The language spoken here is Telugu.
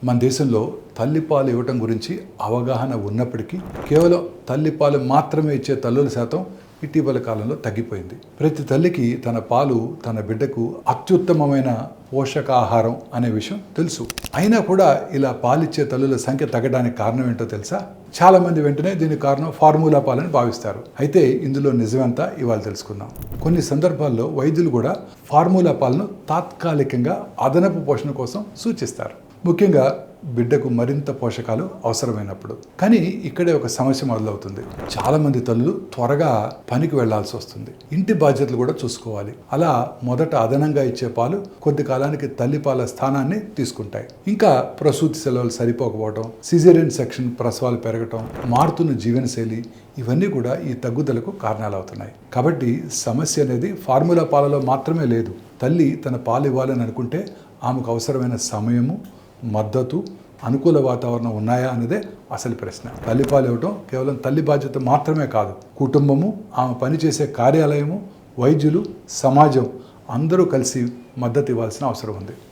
మన దేశంలో తల్లిపాలు ఇవ్వటం గురించి అవగాహన ఉన్నప్పటికీ కేవలం తల్లిపాలు మాత్రమే ఇచ్చే తల్లుల శాతం ఇటీవల కాలంలో తగ్గిపోయింది. ప్రతి తల్లికి తన పాలు తన బిడ్డకు అత్యుత్తమమైన పోషకాహారం అనే విషయం తెలుసు. అయినా కూడా ఇలా పాలిచ్చే తల్లుల సంఖ్య తగ్గడానికి కారణం ఏంటో తెలుసా? చాలా మంది వెంటనే దీనికి కారణం ఫార్ములా పాలని భావిస్తారు. అయితే ఇందులో నిజమంతా ఇవాళ తెలుసుకుందాం. కొన్ని సందర్భాల్లో వైద్యులు కూడా ఫార్ములా పాలను తాత్కాలికంగా అదనపు పోషణ కోసం సూచిస్తారు, ముఖ్యంగా బిడ్డకు మరింత పోషకాలు అవసరమైనప్పుడు. కానీ ఇక్కడే ఒక సమస్య మొదలవుతుంది. చాలా మంది తల్లులు త్వరగా పనికి వెళ్లాల్సి వస్తుంది, ఇంటి బాధ్యతలు కూడా చూసుకోవాలి. అలా మొదట అదనంగా ఇచ్చే పాలు కొద్ది కాలానికి తల్లిపాల స్థానాన్ని తీసుకుంటాయి. ఇంకా ప్రసూతి సెలవులు సరిపోకపోవడం, సిజేరియన్ సెక్షన్ ప్రసవాలు పెరగటం, మారుతున్న జీవనశైలి, ఇవన్నీ కూడా ఈ తగ్గుదలకు కారణాలు అవుతున్నాయి. కాబట్టి సమస్య అనేది ఫార్ములా పాలలో మాత్రమే లేదు. తల్లి తన పాలు ఇవ్వాలని అనుకుంటే ఆమెకు అవసరమైన సమయము, మద్దతు, అనుకూల వాతావరణం ఉన్నాయా అనేదే అసలు ప్రశ్న. తల్లిపాలు ఇవ్వటం కేవలం తల్లి బాధ్యత మాత్రమే కాదు. కుటుంబము, ఆమె పనిచేసే కార్యాలయము, వైద్యులు, సమాజం అందరూ కలిసి మద్దతు ఇవ్వాల్సిన అవసరం ఉంది.